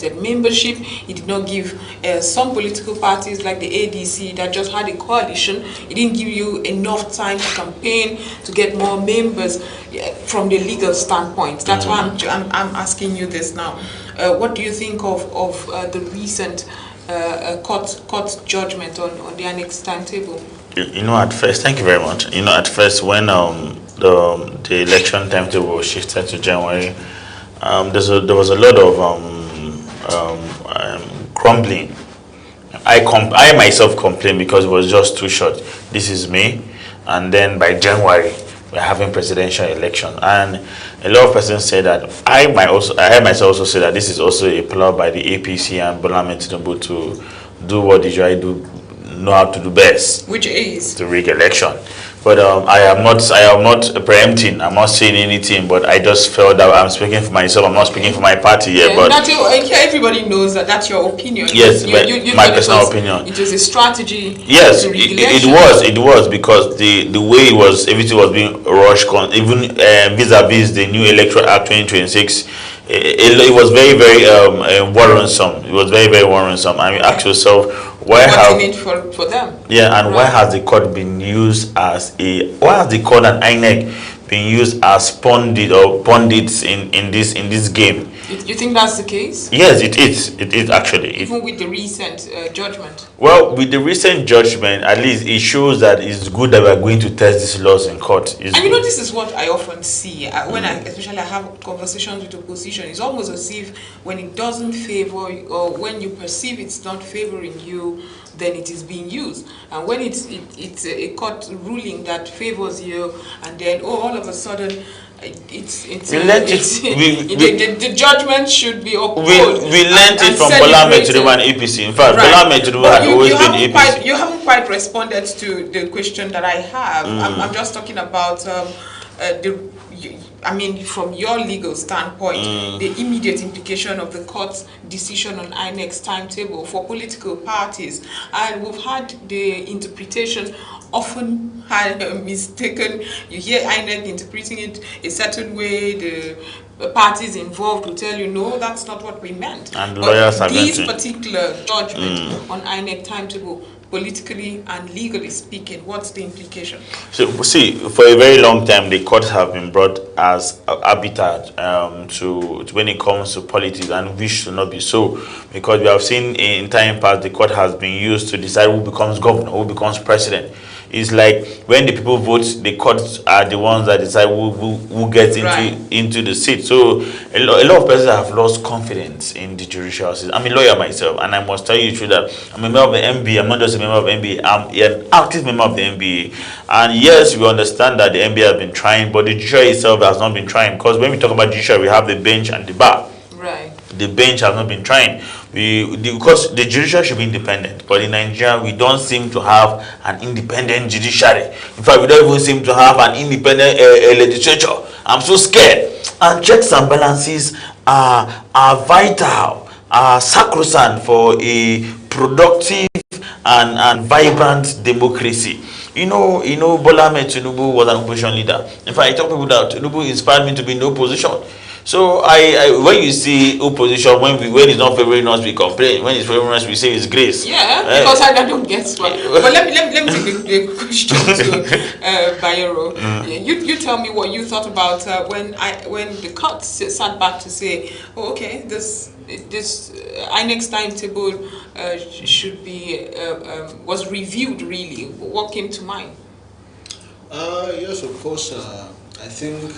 unrestricted membership. He did not give some political parties like the ADC that just had a coalition. He didn't give you enough time to campaign to get more members from the legal standpoint. That's why I'm asking you this now. What do you think of the recent court judgment on the annex timetable? At first, thank you very much. At first, when the election timetable was shifted to January, there was a lot of crumbling. I myself complained because it was just too short. This is May, and then by January we're having presidential election, and a lot of persons say that I myself also say that this is also a plot by the APC and Bola Ahmed Tinubu to do what they usually know how to do best, which is to rig election. But I am not preempting. I'm not saying anything. But I just felt that I'm speaking for myself. I'm not speaking for my party here. But everybody knows that that's your opinion. Yes, my personal opinion. It was a strategy. Yes, it was because the way everything was being rushed, even vis-a-vis the new Electoral Act 2026. It was very, very worrisome. It was very, very worrisome. I mean, ask yourself, what's in it for them? Yeah, and why has the court been used as why has the court and INEC been used as pundits in this game? You think that's the case? Yes, it is. It is actually. Even with the recent judgment? Well, with the recent judgment, at least it shows that it's good that we are going to test these laws in court. And this is what I often see when especially I have conversations with opposition. It's almost as if when it doesn't favor you, or when you perceive it's not favoring you, then it is being used. And when it's a court ruling that favors you, and then all of a sudden the judgment should be upheld. We learned it from Bola Ahmed Tinubu and APC. In fact, Bola Ahmed Tinubu had always been APC. You haven't quite responded to the question that I have. I'm just talking about from your legal standpoint, the immediate implication of the court's decision on INEC's timetable for political parties. And we've had the interpretation often mistaken. You hear INEC interpreting it a certain way, the parties involved will tell you, no, that's not what we meant. And lawyers are this particular judgment on INEC timetable, politically and legally speaking, what's the implication? So, see, for a very long time, the courts have been brought as habitat to when it comes to politics, and we should not be so, because we have seen in time past the court has been used to decide who becomes governor, who becomes president. It's like when the people vote, the courts are the ones that decide who gets into the seat. So a lot of persons have lost confidence in the judicial system. I'm a lawyer myself, and I must tell you true that I'm a member of the NBA. I'm not just a member of the NBA. I'm an active member of the NBA. And yes, we understand that the NBA has been trying, but the judiciary itself has not been trying. Because when we talk about judiciary, we have the bench and the bar. Right. The bench has not been trying. Because the judiciary should be independent, but in Nigeria we don't seem to have an independent judiciary. In fact, we don't even seem to have an independent legislature. I'm so scared. And checks and balances are vital, are sacrosanct for a productive and vibrant democracy. Bola Ahmed Tinubu was an opposition leader. In fact, I tell people that Tinubu inspired me to be in opposition. So when you see opposition, when it's not favoring us, we complain. When it's favoring us, we say it's grace. Yeah, because I don't get what. But let me take the question to Bayero. You tell me what you thought about when the court sat back to say, oh, okay, this INEC's timetable should be was reviewed. Really, what came to mind? Yes, of course. I think.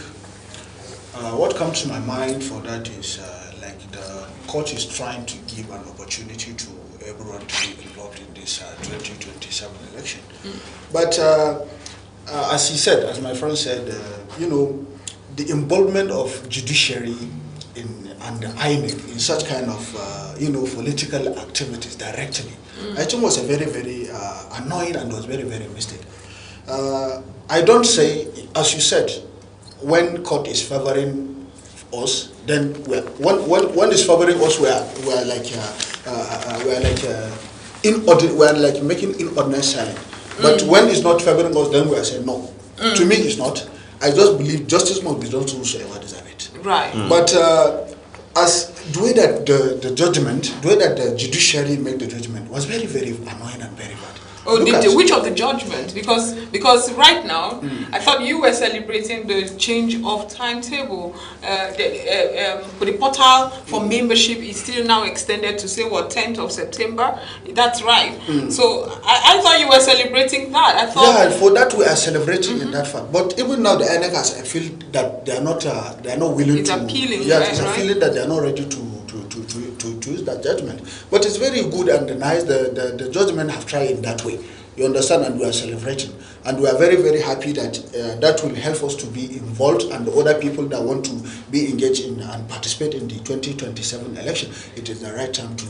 What comes to my mind for that is like the court is trying to give an opportunity to everyone to be involved in this 2027 election. But as he said, as my friend said, the involvement of judiciary and the INEC in such kind of political activities directly, I think was a very, very annoying and was very, very mistake. I don't say, as you said, when court is favoring us, then when it's favoring us, we're making inordinate silence. But when it's not favoring us, then we are saying no. To me, it's not. I just believe justice must be done to whosoever deserve it. Right. But as the way that the judiciary make the judgment was very, very annoying and very bad. Oh, which of the judgment? Because right now, I thought you were celebrating the change of timetable. The portal for membership is still now extended to say what, 10th of September. That's right. So I thought you were celebrating that. I thought for that we are celebrating in that fact. But even now the INEC I feel that they are not willing it's to. appealing. Yes, it's appealing that they are not ready to use that judgment. But it's very good and nice. The judgment have tried in that way. You understand, and we are celebrating, and we are very, very happy that that will help us to be involved, and the other people that want to be engaged in and participate in the 2027 election. It is the right time to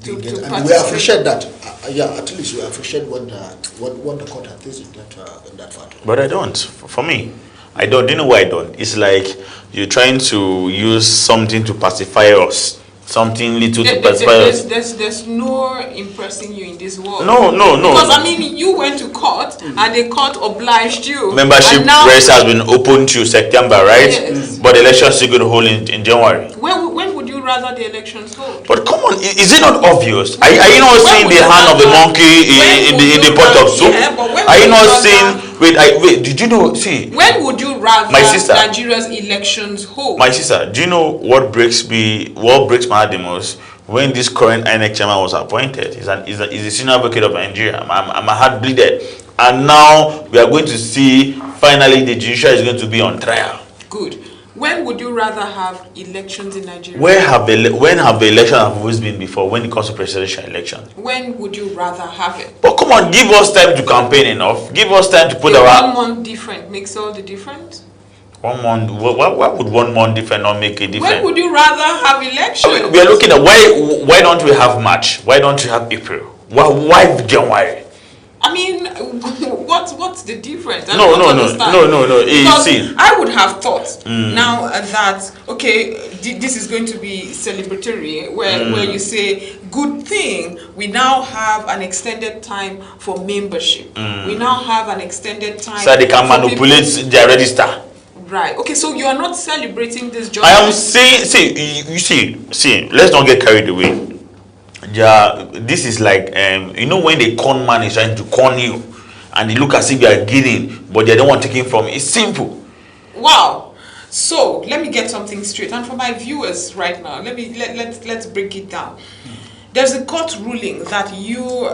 engage, and we appreciate that. At least we appreciate what the court has done in that fact. But I don't. For me, I don't. Do you know why I don't? It's like you're trying to use something to pacify us. Something little to pacify us. There's no impressing you in this world. No. Because I mean, you went to court and the court obliged you. Membership race has been open to September, right? Yes. But the election is still going to hold in January. When would you rather the elections hold? But come on, is it not obvious? Are you not seeing the hand of the monkey in the pot of soup? Yeah, are you not seeing? Wait, did you know? See, when would you rather my sister, Nigeria's elections hold? My sister, do you know what breaks my heart the most? When this current INEC chairman was appointed, he's a senior advocate of Nigeria. My heart bleeded, and now we are going to see finally the judiciary is going to be on trial. Good. When would you rather have elections in Nigeria? When have the elections always been before when it comes to presidential election? When would you rather have it? But come on, give us time to campaign enough. Give us time to put our 1 month different makes all the difference. 1 month. Why would 1 month different not make a difference? When would you rather have elections? We are looking at why don't we have March? Why don't we have April? Why January? I mean, what's the difference? No. Because I would have thought now that okay, this is going to be celebratory, where you say, good thing, we now have an extended time for membership. We now have an extended time. So they can manipulate their register. Right. Okay. So you are not celebrating this job. I am saying, see. Let's not get carried away. Yeah, this is like you know when the con man is trying to con you, and they look as if you are giving, but they don't want to take it from you. It's simple. Wow. So let me get something straight, and for my viewers right now, let's break it down. There's a court ruling that you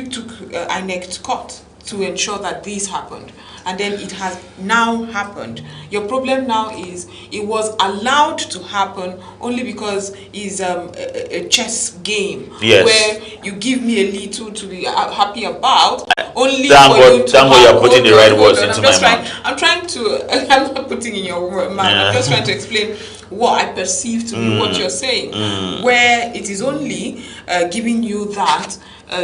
took INEC to court to ensure that this happened, and then it has now happened. Your problem now is it was allowed to happen only because it's a chess game, yes, where you give me a little to be happy about. Only thank God you're putting the right words into my mouth. I'm not putting in your mouth. I'm just trying to explain what I perceive to be what you're saying, where it is only giving you that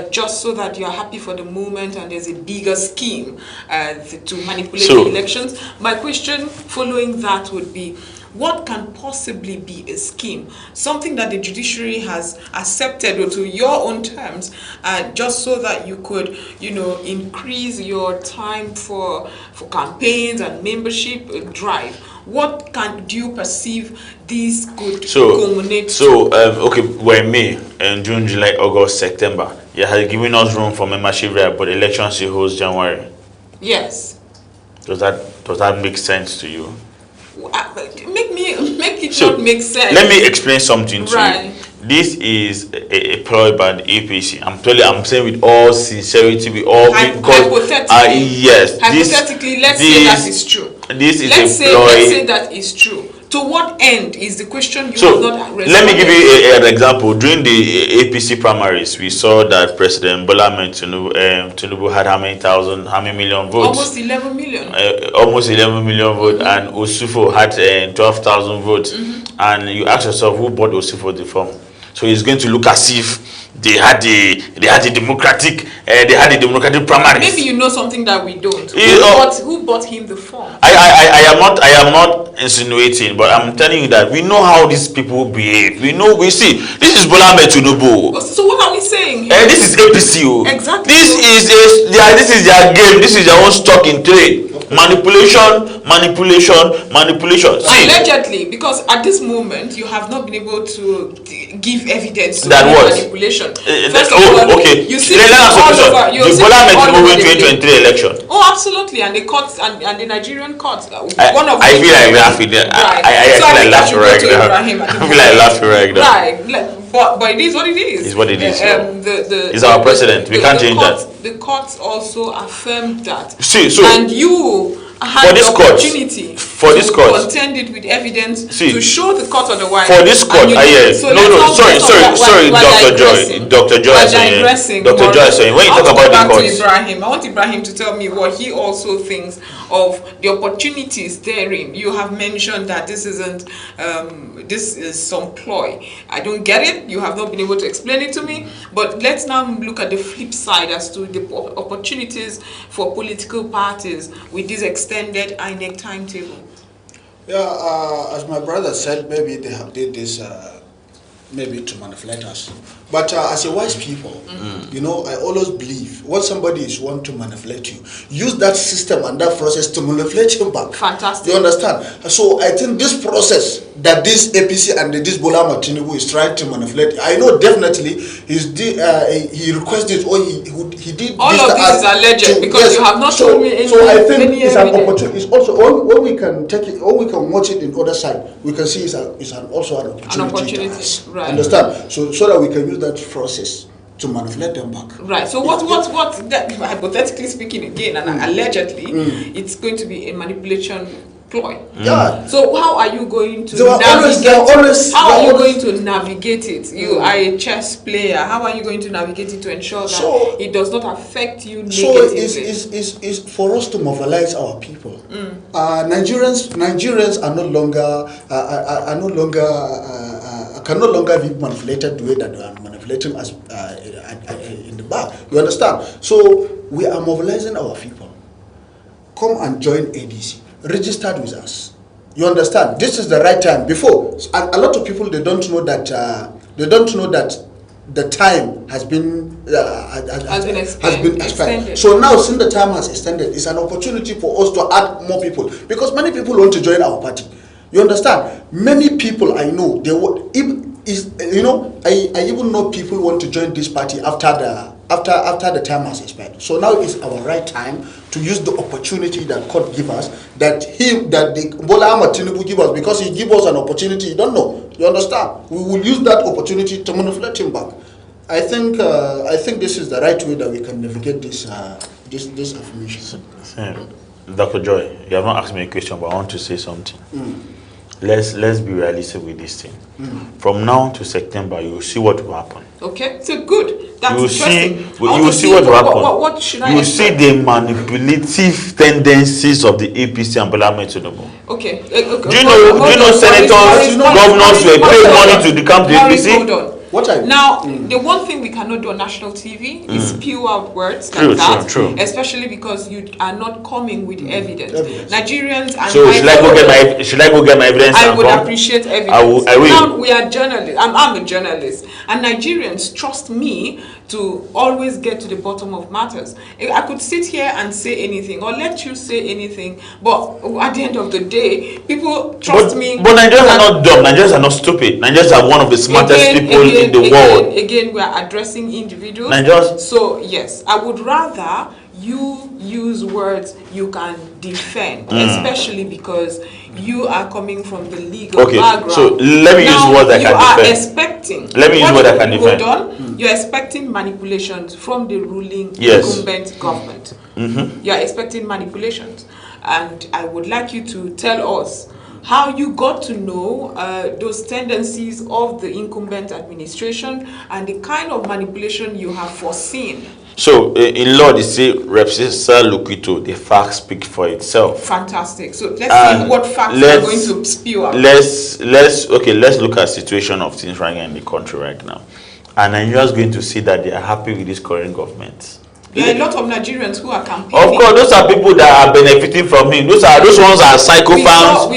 just so that you're happy for the moment and there's a bigger scheme to manipulate the elections. My question following that would be, what can possibly be a scheme? Something that the judiciary has accepted or to your own terms, just so that you could, increase your time for campaigns and membership drive. What do you perceive this could culminate to? Okay, we're in May, and June, July, August, September. You have given us room for membership drive, but elections still holds January. Yes. Does that make sense to you? Make it not make sense. Let me explain something to you. This is a ploy by the APC. I'm saying with all sincerity, with all hypothetically. Yes. Hypothetically, let's say that is true. This is let's a ploy. Let's say that is true. To what end is the question you have not responded? Let me give you an example. During the APC primaries, we saw that President Bola Ahmed Tinubu had how many million votes? Almost 11 million. Almost 11 million votes, and Osufo had 12,000 votes. And you ask yourself, who bought Osufo the form? So it's going to look as if they had the democratic primaries. Maybe you know something that we don't. Who bought him the form? I am not insinuating, but I'm telling you that we know how these people behave. We see. This is Bola Ahmed Tinubu. So what are we saying? This is APC. Exactly. This is their game. This is their own stock in trade. Manipulation. See, allegedly, because at this moment you have not been able to give evidence to that was manipulation. First of all, okay. you see Let us all over. the Bola Ahmed Tinubu 2023 election. Oh, absolutely, and the courts and the Nigerian courts. I feel like laughing. Right. I feel like laughing right now. I feel like laughing right now. Right. But it is what it is. It's what it is. It's our president. We can't change that. The courts also affirmed that. See, so and you had the opportunity to contend it with evidence to show the court otherwise. For this court, yes. So sorry, Dr. Joy. When you talk about the courts, I want Ibrahim to tell me what he also thinks of the opportunities therein. You have mentioned that this isn't, this is some ploy. I don't get it. You have not been able to explain it to me. But let's now look at the flip side as to the opportunities for political parties with this extended INEC timetable. Yeah, as my brother said, maybe they have did this maybe to manipulate us. But as a wise people, you know, I always believe when somebody is want to manipulate you, use that system and that process to manipulate him back. Fantastic. You understand? So I think this process that this APC and this Bola Ahmed Tinubu is trying to manipulate, I know definitely he requested or he did. All of this is alleged because you have not shown me any. So I think it's an opportunity. It's also when we can take it, or we can watch it in other side, we can see it's also an opportunity. To us. Right. Understand? So that we can use that process to manipulate them back. Right. So what that, hypothetically speaking again, and allegedly, it's going to be a manipulation ploy. Yeah. So how are you going to navigate it? You are a chess player. How are you going to navigate it to ensure that it does not affect you negatively? So it's for us to mobilize our people. Nigerians are no longer can no longer be manipulated the way that they are manipulating us in the back. You understand? So we are mobilizing our people. Come and join ADC. Registered with us. You understand? This is the right time. Before, a lot of people they don't know that the time has been extended. So now, since the time has extended, it's an opportunity for us to add more people because many people want to join our party. You understand? Many people I know I even know people want to join this party after the time has expired. So now is our right time to use the opportunity that court give us, that the Bola Ahmed Tinubu give us, because he give us an opportunity. You don't know. You understand? We will use that opportunity to manipulate him back. I think this is the right way that we can navigate this affirmation. Dr. Joy, you have not asked me a question, but I want to say something. Let's be realistic with this thing. From now to September, you will see what will happen. Okay, so good. That's you will see what will happen. What should I you will see the manipulative tendencies of the APC and Bola Ahmed Tinubu. Okay. Do you know senators, governors will pay money to become the APC? Hold on. The one thing we cannot do on national TV is spew out words like that, especially because you are not coming with evidence. Nigerians and so should I go get my evidence? I would appreciate evidence. I will. Now we are journalists. I'm a journalist, and Nigerians trust me to always get to the bottom of matters. I could sit here and say anything or let you say anything, but at the end of the day, people trust me. But Nigerians are not dumb. Nigerians are not stupid. Nigerians are one of the smartest people in the world. Again, we are addressing individuals. So yes, I would rather you use words you can defend, especially because you are coming from the legal background. So let me use words I can defend. Hold on. You're expecting manipulations from the ruling incumbent government. You're expecting manipulations. And I would like you to tell us how you got to know those tendencies of the incumbent administration and the kind of manipulation you have foreseen. So in law they say repsisa loquito, the facts speak for itself. Fantastic. So let's see what facts are going to spew out. Let's look at situation of things right in the country right now. And Nigerians going to see that they are happy with this current government. There are a lot of Nigerians who are campaigning. Of course, those are people that are benefiting from him. Those ones are psychopaths.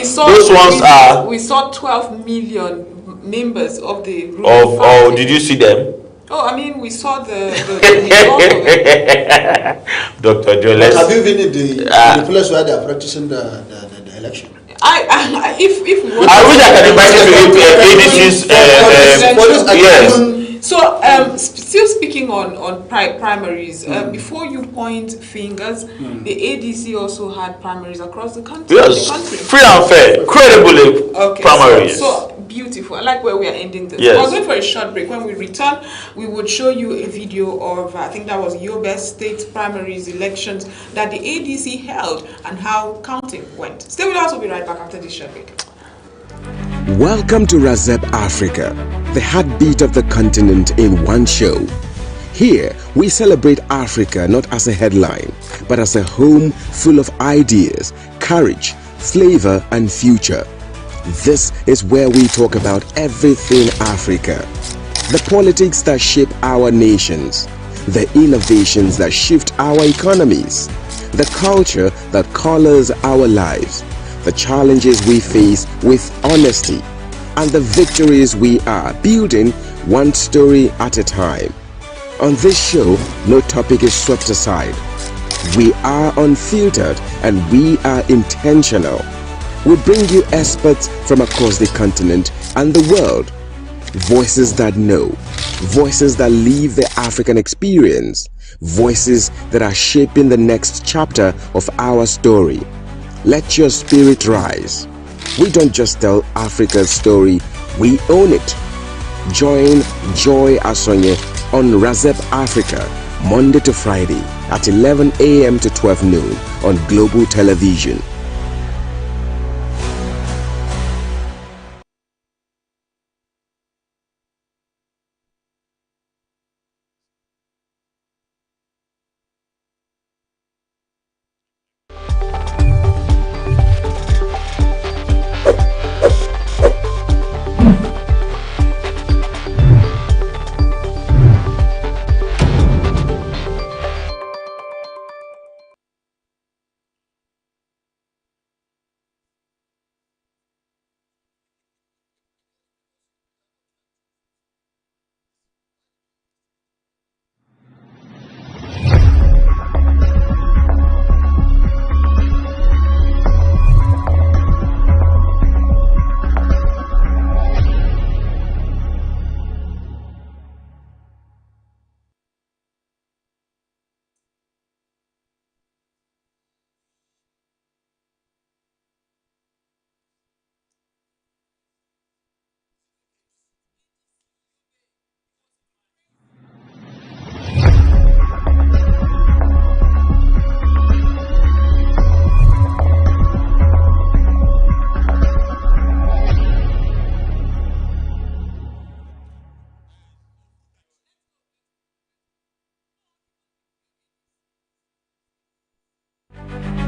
We saw 12 million members of the ruling party. Did you see them? Oh, I mean, we saw the result of it. Dr. Joe, But have let's. you been in the place where they are practicing the election? If we want I wish I can invite you to ADC's. For this Yes. so, still speaking on primaries, before you point fingers, the ADC also had primaries across the country. Yes. Free and fair. Credibly Okay, primaries. so beautiful. I like where we are ending this. Yes. We're going for a short break. When we return, we would show you a video of, I think that was Yobe State primaries elections that the ADC held and how counting went. Stay with us. We'll be right back after this short break. Welcome to Razep Africa, the heartbeat of the continent in one show. Here, we celebrate Africa not as a headline, but as a home full of ideas, courage, flavor, and future. This is where we talk about everything Africa. The politics that shape our nations, the innovations that shift our economies, the culture that colors our lives, the challenges we face with honesty, and the victories we are building one story at a time. On this show, no topic is swept aside. We are unfiltered and we are intentional. We bring you experts from across the continent and the world. Voices that know, voices that live the African experience, voices that are shaping the next chapter of our story. Let your spirit rise. We don't just tell Africa's story, we own it. Join Joy Asonye on Razep Africa, Monday to Friday at 11 a.m. to 12 noon on Global Television.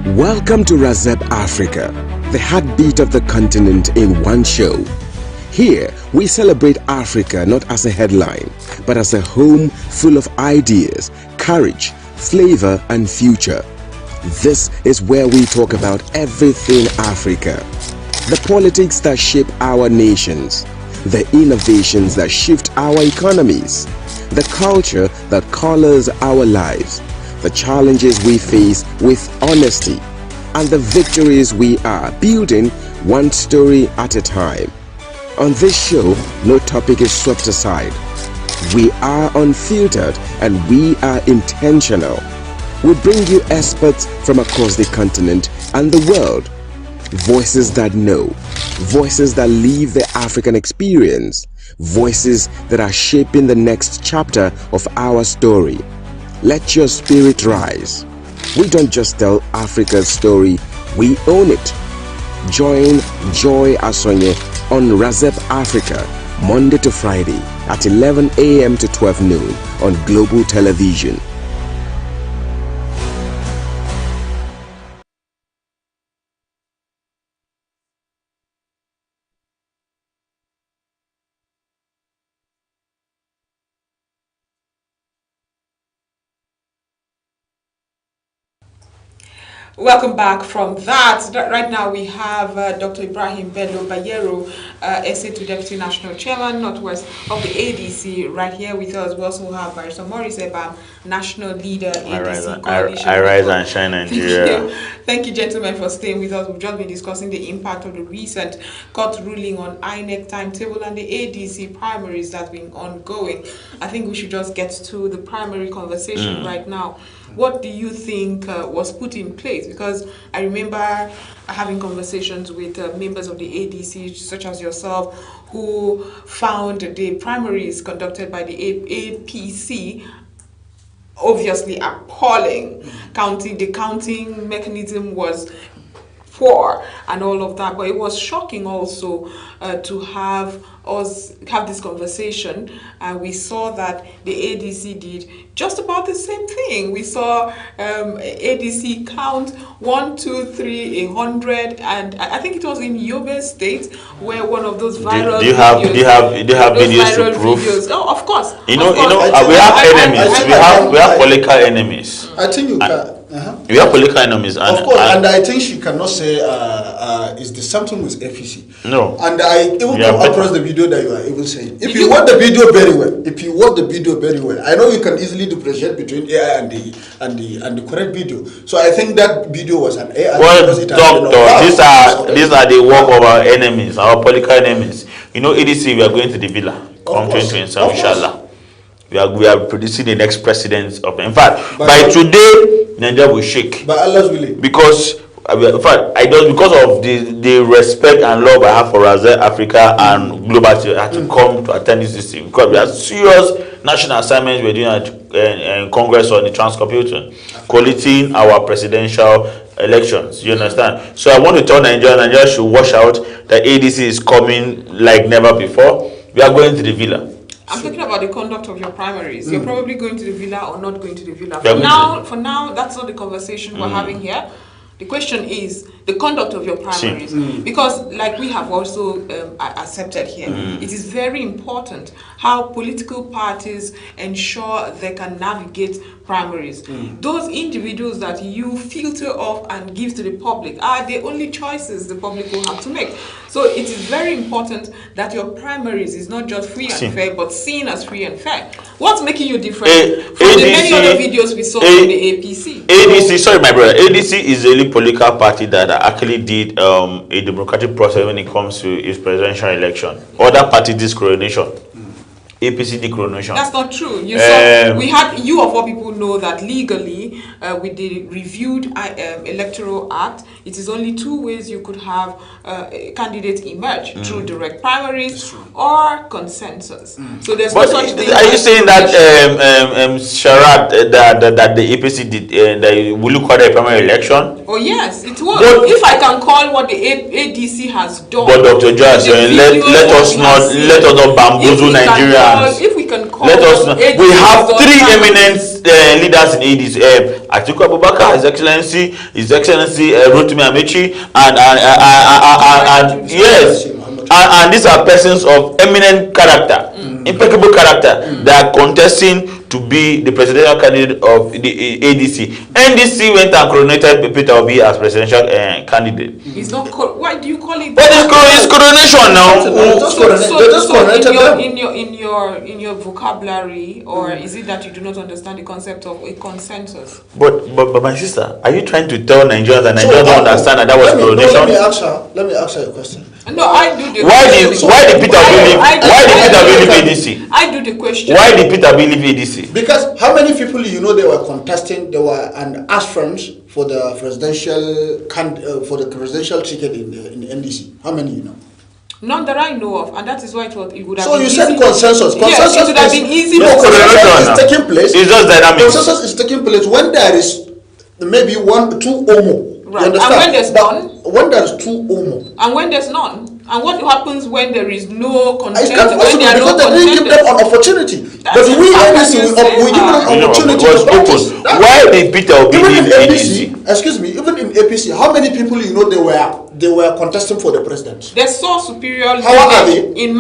Welcome to Razep Africa, the heartbeat of the continent in one show. Here, we celebrate Africa not as a headline, but as a home full of ideas, courage, flavor, and future. This is where we talk about everything Africa. The politics that shape our nations, the innovations that shift our economies, the culture that colors our lives, the challenges we face with honesty, and the victories we are building one story at a time. On this show, no topic is swept aside. We are unfiltered and we are intentional. We bring you experts from across the continent and the world. Voices that know, voices that live the African experience, voices that are shaping the next chapter of our story. Let your spirit rise. We don't just tell Africa's story, we own it. Join Joy Asonye on Razep Africa, Monday to Friday at 11 a.m. to 12 noon on Global Television. Welcome back from that. Right now we have Dr. Ibrahim Bello Bayero, essay to Deputy National Chairman, Northwest of the ADC, right here with us. We also have Barrister Maurice Ebam, National Leader, ADC Coalition. I rise and shine Nigeria. Thank you, gentlemen, for staying with us. We've just been discussing the impact of the recent court ruling on INEC timetable and the ADC primaries that's been ongoing. I think we should just get to the primary conversation right now. What do you think was put in place? Because I remember having conversations with members of the ADC, such as yourself, who found the primaries conducted by the APC obviously appalling. The counting mechanism was poor and all of that, but it was shocking also to have this conversation. We saw that the ADC did just about the same thing. We saw ADC count 1, 2, 3, 100, and I think it was in Yobe State where one of those viral do you have videos to prove? Oh, of course. We have enemies. We have political enemies. I think you can. We have political enemies, and of course, and I think she cannot say is the something with APC. No. And I even come across the video that you are able saying. If you watch the video very well, I know you can easily differentiate between AI and the correct video. So I think that video was an AI. Well, doctor, these are the work of our enemies, our political enemies. ADC, we are going to the villa from 2027, inshallah. We are producing the next president of. In fact, by today, Nigeria will shake. By Allah's willing. Because, in fact, because of the respect and love I have for Razep Africa and Global, I had to come to attend this thing because we have serious national assignments we're doing at Congress on the transcomputing, collating our presidential elections. You understand? So I want to tell Nigeria should watch out that ADC is coming like never before. We are going to the villa. I'm talking about the conduct of your primaries. You're probably going to the villa or not going to the villa. For now, that's not the conversation we're having here. The question is the conduct of your primaries. Because like we have also accepted here, it is very important how political parties ensure they can navigate primaries. Those individuals that you filter off and give to the public are the only choices the public will have to make. So it is very important that your primaries is not just free and fair, but seen as free and fair. What's making you different from the many other videos we saw from the APC? ADC, sorry my brother, ADC is a political party that actually did a democratic process when it comes to its presidential election. Other parties did coronation. APC decoronation. That's not true. You saw, you of all people know that legally, with the reviewed electoral act, it is only 2 ways you could have a candidate emerge through direct primaries or consensus. So there's no such thing. Are you saying that charade that the APC did, will you call it a primary election? Oh yes, it will. But if I can call what the ADC has done. But Dr. Johnson, let us not bamboozle Nigeria. If we can call let us know. We have 3 eminent leaders in ADC. Atiku Abubakar, His Excellency Rotimi Amechi, and yes, and these are persons of eminent character, impeccable character, that are contesting to be the presidential candidate of the ADC. NDC went and coronated Peter Obi as presidential candidate. It's not why do you call it? But it's coronation now. So in your vocabulary, or is it that you do not understand the concept of a consensus? But my sister, are you trying to tell Nigerians that Nigerians don't understand that was coronation? Let me ask her a question. No, I do the why did Peter Obi leave ADC? I do the question. Why did Peter Obi leave ADC? Because how many people they were contesting? They were an aspirants for the presidential ticket in NDC. How many you know? None that I know of, and that is why it would have so been you easy. said consensus. Yes, it would have been easy. No, consensus is taking place. It's just dynamics. Consensus is taking place when there is maybe 1, 2 or more. Right. You understand? And when there's none? When there is 2 or more. And when there's none? And what happens when there is no It's content? not possible because they didn't give them an opportunity. But we NDC, we give them an opportunity to practice. Why did Peter Obi leave ADC? Excuse me, even in APC, how many people they were contesting for the president? They saw superior How are they? in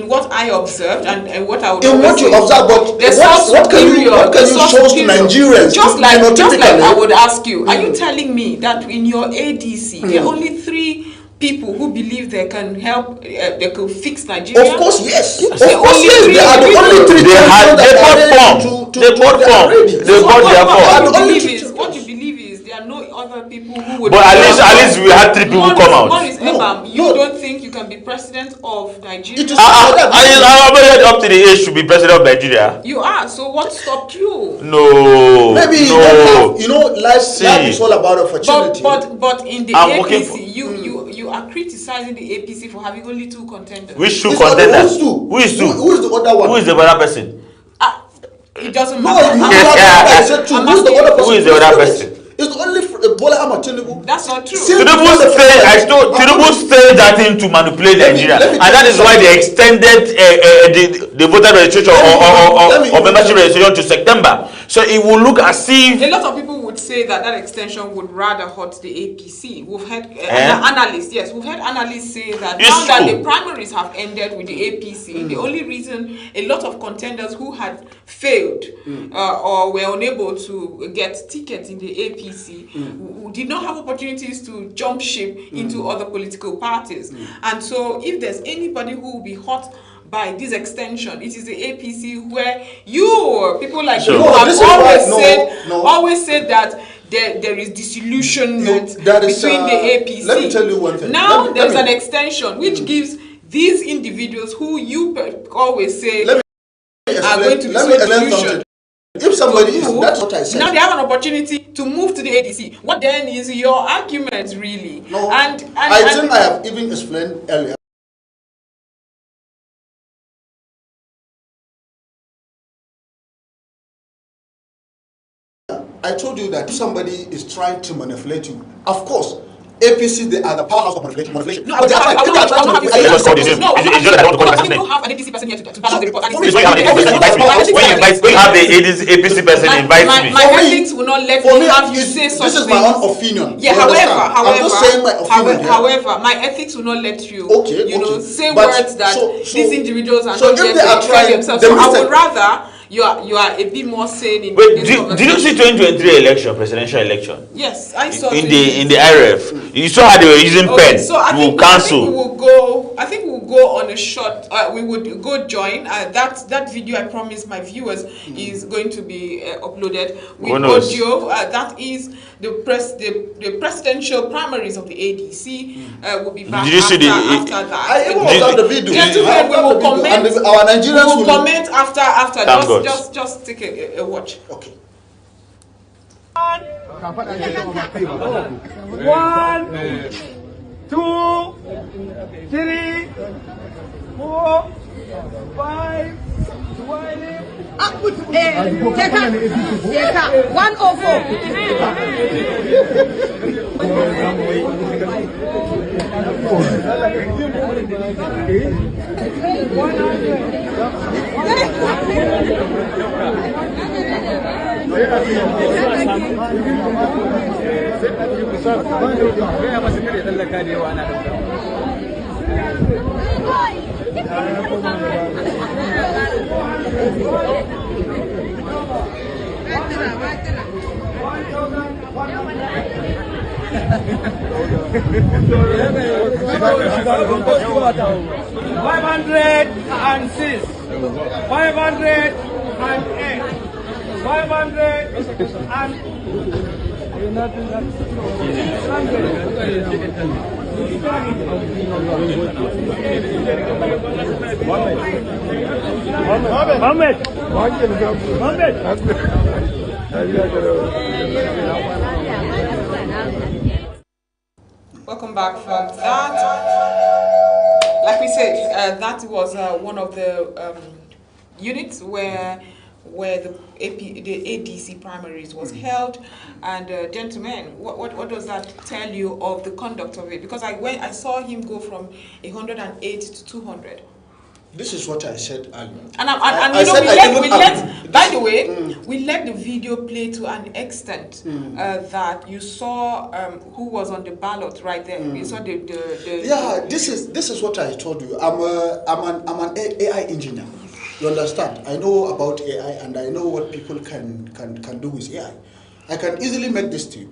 what I observed and what I would in what you observe, but what can you show to Nigerians? Just like I would ask you, are you telling me that in your ADC there are only 3 people who believe they can help, they could fix Nigeria? Of course, yes. Yes. Of course, yes. They are the only three They bought form. They got their form. What you believe is there are no other people who would. But at least we had 3 people come out. One is Ebam. You don't think you can be president of Nigeria? Up to the age to be president of Nigeria. You are. So what stopped you? No. Maybe no. Life is all about opportunity. But in the APC, you are criticizing the APC for having only 2 contenders. Which 2 contenders? Who is the other one? Who is the other person? It doesn't matter. Who is the other person? It's only Bola Ahmed Tinubu. That's not true. Tinubu staged that thing to manipulate Nigeria, and that is why they extended the voter registration or membership registration to September. So it will look as if a lot of people would say that extension would rather hurt the APC. We've heard analysts. Yes, we've heard analysts say that now that the primaries have ended with the APC, the only reason a lot of contenders who had failed or were unable to get tickets in the APC did not have opportunities to jump ship into other political parties. And so if there's anybody who will be hurt by this extension, it is the APC, where people like you have always said that there is disillusionment between the APC. Let me tell you one thing. Now there's an extension which gives these individuals who you always say are going to be so delusional. If somebody is, that's what I said. Now they have an opportunity to move to the ADC. What then is your argument really? No, I think I have even explained earlier. I told you that if somebody is trying to manipulate you, of course, APC, they are the powerhouse of manipulation. No, I don't have an APC person here to balance the report. When you have the APC person, invite me. My ethics will not let me have you say such things. This is my own opinion. Yeah, I'm just saying my opinion. However, my ethics will not let you, say but words that these individuals are not yet to defend themselves. So I would rather you are a bit more sane in this conversation. Did you see 2023 election, presidential election? Yes, I saw in the IRF. You saw how they were using pen to cancel. I think we'll go on a short. We would go join that video. I promise my viewers is going to be uploaded with audio. That is the presidential primaries of the ADC. Will be back. Did you see after that? I even watched the video. Gentlemen, we will comment. And our Nigerians will comment after. Just take a watch. Okay. 1, 2, 3, 4, 5, 20. Take 506, 508, 500 and Welcome back from that. Like we said, that was one of the units where the ADC primaries was held. And gentlemen, what does that tell you of the conduct of it? Because I saw him go from 108 to 200. This is what I said earlier. We let the video play to an extent that you saw who was on the ballot right there. You saw the yeah. This is what I told you. I'm an AI engineer. You understand? I know about AI and I know what people can do with AI. I can easily make this to you.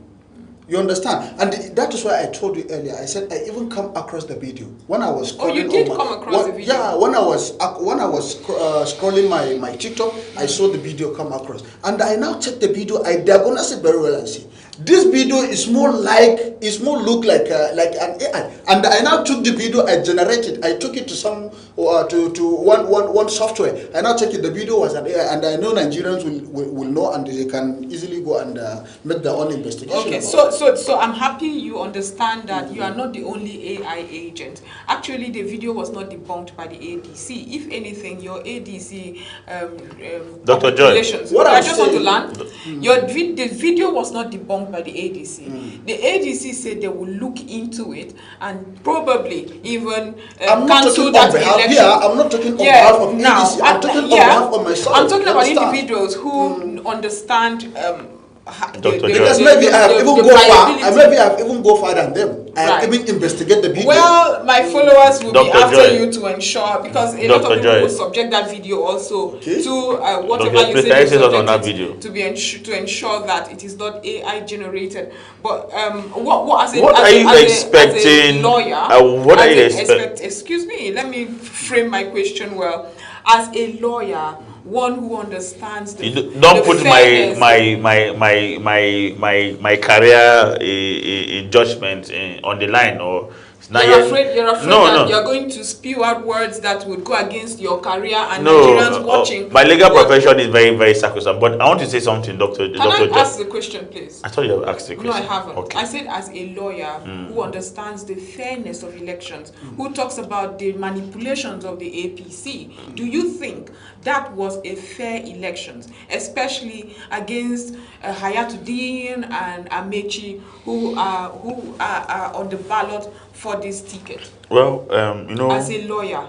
You understand? And that is why I told you earlier. I said I even come across the video when I was. Oh, you did come across the video? Yeah, when I was scrolling my TikTok, I saw the video come across, and I now check the video. I diagnosed it very well and see this video is more look like an AI. And I now took the video, I generated, I took it to some to one software. I now checked it. The video was an AI, and I know Nigerians will know, and they can easily go and make their own investigation. Okay, so I'm happy you understand that you are not the only AI agent. Actually, the video was not debunked by the ADC. If anything, your ADC Dr. Joy, what I I'm just saying, want to land. The video was not debunked by the ADC. The ADC said they will look into it and probably even cancel that election. Yeah, I'm not talking on behalf of ADC. I'm talking on behalf of myself. I'm talking about individuals who understand. Because maybe I have even go far than them. I have even investigate the video. Well, my followers will be after you to ensure, because a lot of people will subject that video also to whatever you say to ensure that it is not AI generated. But what are you expecting? As a lawyer, what are you expecting? Excuse me, let me frame my question well. As a lawyer, one who understands don't put my career in judgment on the line, or you're afraid that you're going to spew out words that would go against your career and Nigerians watching. My legal profession is very, very sacrosanct, but I want to say something, Doctor. Can I ask the question, please? I thought you had asked the question. No, I haven't. Okay. I said as a lawyer who understands the fairness of elections, who talks about the manipulations of the APC, do you think that was a fair elections, especially against Hayatuddin and Amechi, who are on the ballot for this ticket? Well, as a lawyer.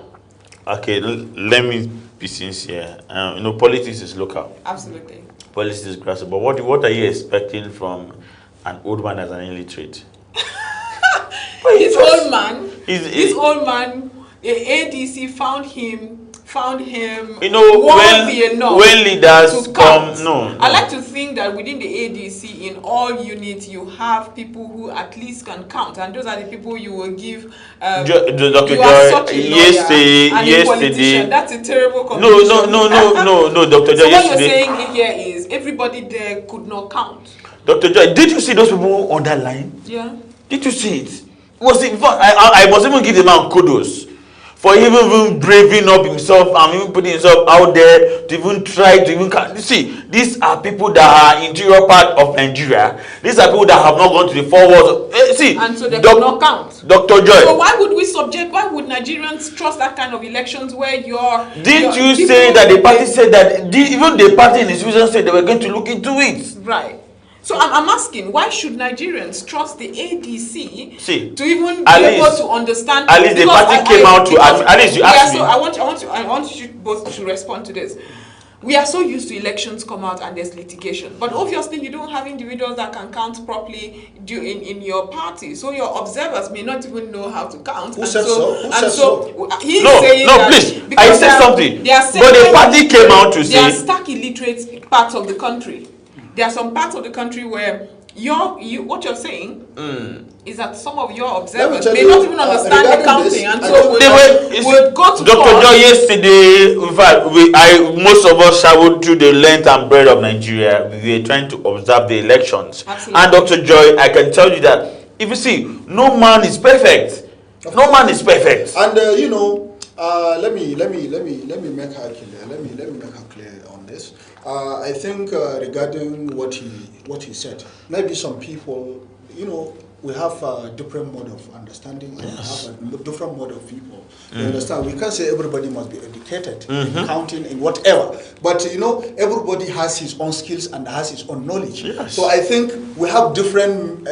Okay, let me be sincere. Politics is local. Absolutely. Politics is grassroots. But what are you expecting from an old man as an illiterate? This old man, the ADC found him worthy enough when leaders to count. No. I like to think that within the ADC, in all units, you have people who at least can count, and those are the people you will give. Dr. You Joy, are such a lawyer and a politician. That's a terrible combination. No, Dr. Joy. So what you're saying here is everybody there could not count. Dr. Joy, did you see those people on that line? Yeah. Did you see it? I must even give the man kudos for even braving up himself and even putting himself out there to even try to even see. These are people that are interior part of Nigeria. These are people that have not gone to the forward. And so they cannot count. Dr. Joy. So why would Nigerians trust that kind of elections where Didn't you say that the party said that even the party in the institution said they were going to look into it? Right. So I'm asking, why should Nigerians trust the ADC to even be able to understand? At least the party came out to at least you asked me. I want you both to respond to this. We are so used to elections come out and there's litigation, but obviously you don't have individuals that can count properly in your party. So your observers may not even know how to count. Who said so? He's saying please. I said something. But the party came out to say there are stark illiterate parts of the country. There are some parts of the country where what you're saying is that some of your observers may not even understand the counting, and so would go to Dr. Joy, yesterday, in fact, most of us traveled through the length and breadth of Nigeria. We were trying to observe the elections. Absolutely. And Dr. Joy, I can tell you that if you see, no man is perfect. No man is perfect. And let me make her clear. Let me make her clear on this. I think regarding what he said, maybe some people, we have a different mode of understanding. Yes. We have a different mode of people. You understand? We can't say everybody must be educated in counting in whatever. But everybody has his own skills and has his own knowledge. Yes. So I think we have different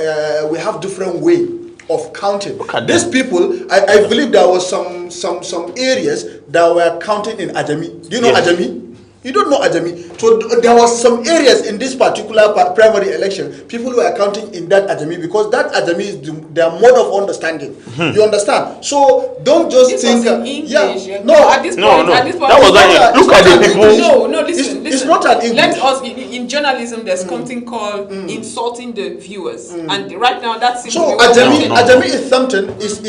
way of counting. These people, I believe there was some areas that were counting in Ajami. Do you know Ajami? You don't know Ajami. So there was some areas in this particular primary election, people were counting in that Ajami because that Ajami is their mode of understanding. You understand? So don't just think. At this point, that was look at the people. Listen. not an English. Let us, in journalism, there's something called insulting the viewers. And right now, that's so Ajami is something, is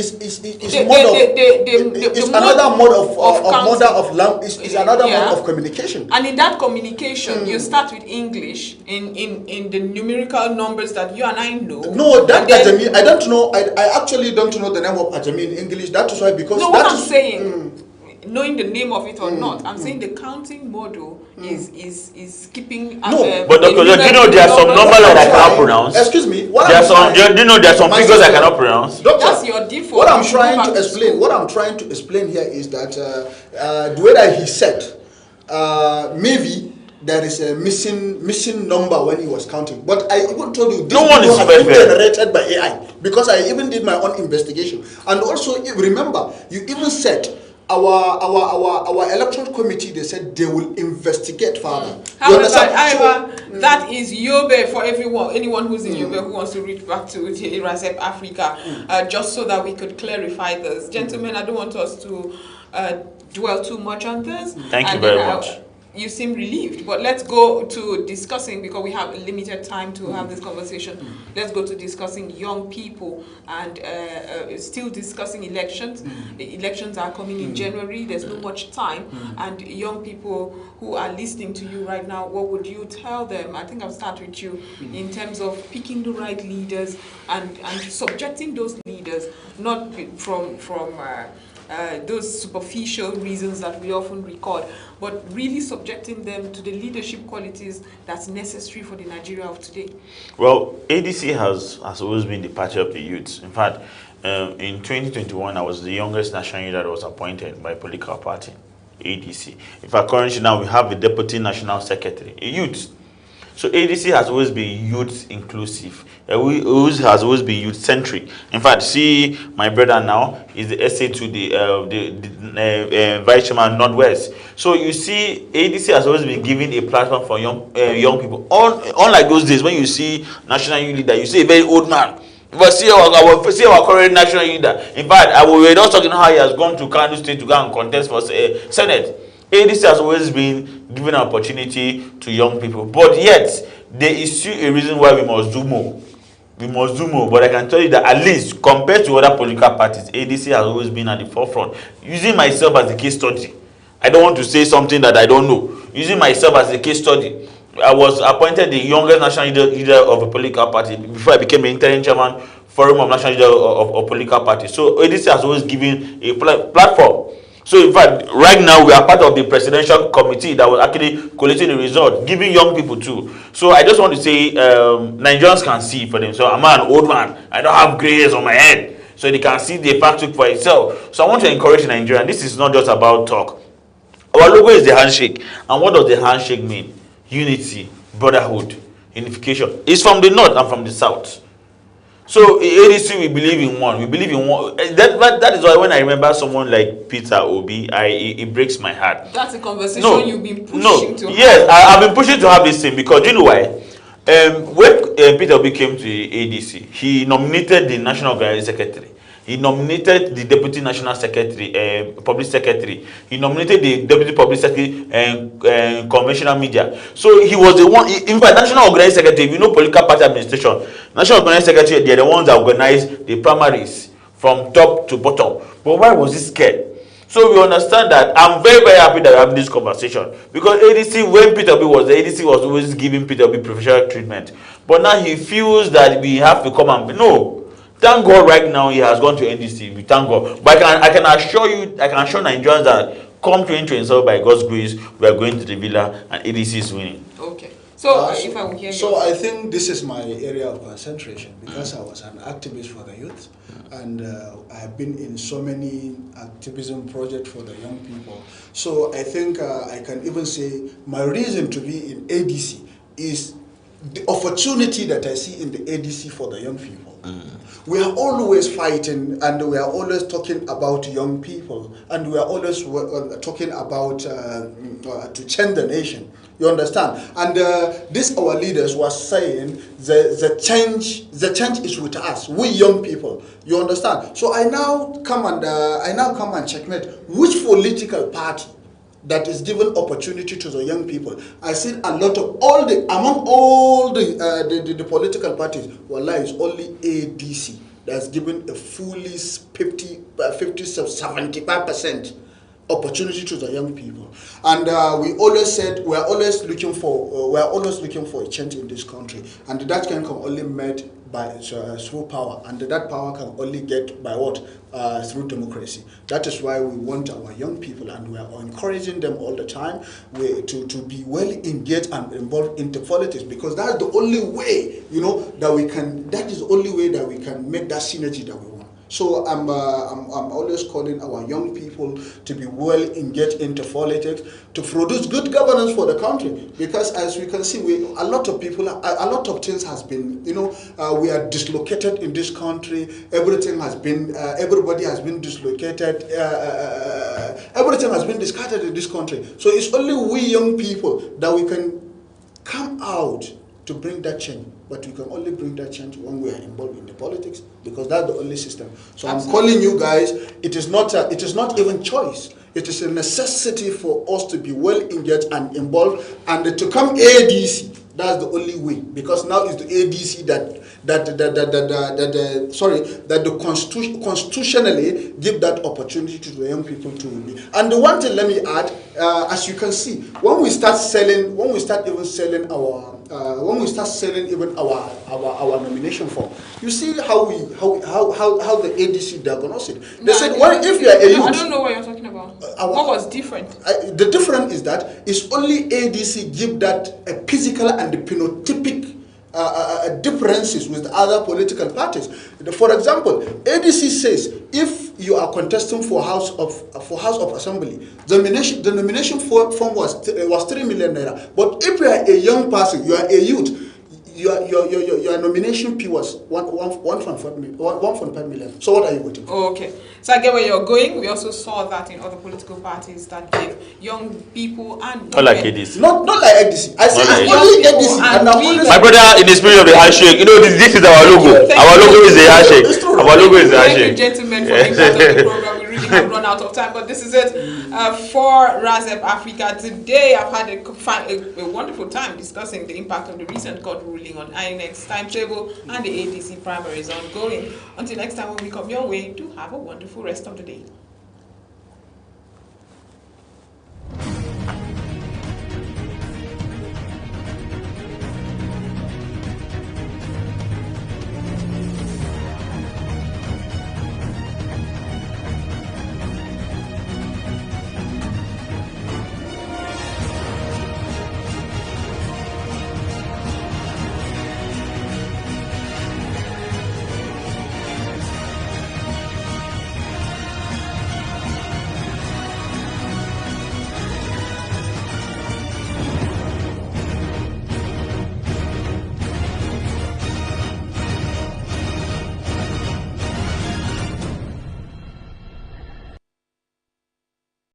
another mode of language, is another mode of communication. And in that communication, you start with English in the numerical numbers that you and I know. No, that Ajami, I don't know, I actually don't know the name of Ajami in English. That is why, because no, what I'm saying, knowing the name of it or not, I'm saying the counting model is keeping. No, but Dr. Do you know there are some numbers that I cannot pronounce? Excuse me. Do you know there are some figures I cannot pronounce? Doctor, that's your default. What I'm trying to explain here is that the way that he said, maybe there is a missing number when he was counting. But I even told you, this no one is been generated by AI, because I even did my own investigation. And also, remember, you even said our electoral committee, they said they will investigate further. However, that is Yobe for anyone who's in Yobe who wants to reach back to Razep Africa, just so that we could clarify this. Gentlemen, I don't want us to dwell too much on this. Thank you very much. You seem relieved, but let's go to discussing, because we have limited time to have this conversation. Let's go to discussing young people and still discussing elections. The elections are coming in January. There's not much time. And young people who are listening to you right now, what would you tell them? I think I'll start with you in terms of picking the right leaders and subjecting those leaders, not from those superficial reasons that we often record, but really subjecting them to the leadership qualities that's necessary for the Nigeria of today. Well, ADC has always been the party of the youth. In fact, in 2021, I was the youngest national leader that was appointed by a political party, ADC. In fact, currently now we have a deputy national secretary, a youth. So ADC has always been youth inclusive. Has always been youth centric. In fact, see my brother now is the SA to the vice chairman Northwest. So you see, ADC has always been giving a platform for young people. Unlike those days when you see national youth leader, you see a very old man. But see our current national leader. In fact, we were just talking how he has gone to Kano State to go and contest for Senate. ADC has always been given an opportunity to young people, but yet there is still a reason why we must do more. We must do more, but I can tell you that at least compared to other political parties, ADC has always been at the forefront. Using myself as a case study, I don't want to say something that I don't know. Using myself as a case study, I was appointed the youngest national leader of a political party before I became the interim chairman forum of national leader of political parties. So ADC has always given a platform. So in fact, right now we are part of the presidential committee that was actually collating the result, giving young people too. So I just want to say, Nigerians can see for them. So I'm an old man. I don't have gray hairs on my head. So they can see the fact for itself. So I want to encourage Nigeria. This is not just about talk. Our logo is the handshake. And what does the handshake mean? Unity, brotherhood, unification. It's from the north and from the south. So ADC, we believe in one. We believe in one. That is why when I remember someone like Peter Obi, it breaks my heart. That's a conversation you've been pushing to have. Yes, I've been pushing to have this thing because you know why? When Peter Obi came to the ADC, he nominated the National Organizing Secretary. He nominated the Deputy National Secretary, Public Secretary. He nominated the Deputy Public Secretary and Conventional Media. So he was the one, in fact, National Organizing Secretary, if you know political party administration, National Organizing Secretary, they are the ones that organize the primaries from top to bottom. But why was he scared? So we understand that. I'm very, very happy that we're having this conversation. Because ADC, when Peter Obi was there, ADC was always giving Peter Obi professional treatment. But now he feels that we have to come and, no. Thank God right now he has gone to NDC. We thank God. But I can assure Nigerians that come 2027 by God's grace, we are going to the villa and ADC is winning. Okay. So if I will hear you. So I think this is my area of concentration because I was an activist for the youth and I have been in so many activism projects for the young people. So I think I can even say my reason to be in ADC is the opportunity that I see in the ADC for the young people. We are always fighting and we are always talking about young people and we are always talking about to change the nation. You understand? And this our leaders were saying the change is with us, we young people. You understand? So I now come and checkmate which political party that is given opportunity to the young people. I see a lot of among all the political parties, wallah, is only ADC that's given a fully 75% opportunity to the young people. And we always said we are always looking for a change in this country, and that can come only made by through power, and that power can only get by what? Through democracy. That is why we want our young people, and we are encouraging them all the time to be well engaged and involved into politics, because that's the only way, that we can. That is the only way that we can make that synergy that we want. So I'm always calling our young people to be well engaged into politics, to produce good governance for the country. Because as we can see, a lot of things has been, we are dislocated in this country. Everything has been, everybody has been dislocated. Everything has been discarded in this country. So it's only we young people that we can come out to bring that change. But we can only bring that change when we are involved in the politics, because that's the only system. So I'm calling you guys. It is not even choice. It is a necessity for us to be well engaged and involved, and to come ADC. That's the only way, because now it's the ADC that the constitutionally give that opportunity to the young people to be. And the one thing, let me add, as you can see, when we start selling our nomination form, you see how the ADC diagnose it. They said, well, if you are a youth, I don't know what you're talking about. What was different? The difference is that it's only ADC give that a physical and the phenotypic differences with other political parties. For example, ADC says if you are contesting for House of Assembly, the nomination form was 3 million naira. But if you are a young person, you are a youth, your nomination fee was 1.5 million. So what are you voting for? Oh, okay. So I get where you're going. We also saw that in other political parties that gave young people and not like ADC. Not like ADC. I said like only ADC. And my brother, in the spirit of the handshake, this is our logo. Our logo is the handshake. Our logo is the handshake. Thank you, gentlemen, for being part of the program. We really have run out of time, but this is it for Razep Africa. Today, I've had a wonderful time discussing the impact of the recent court ruling on INEC's timetable and the ADC primaries ongoing. Until next time when we come your way, do have a wonderful rest of the day.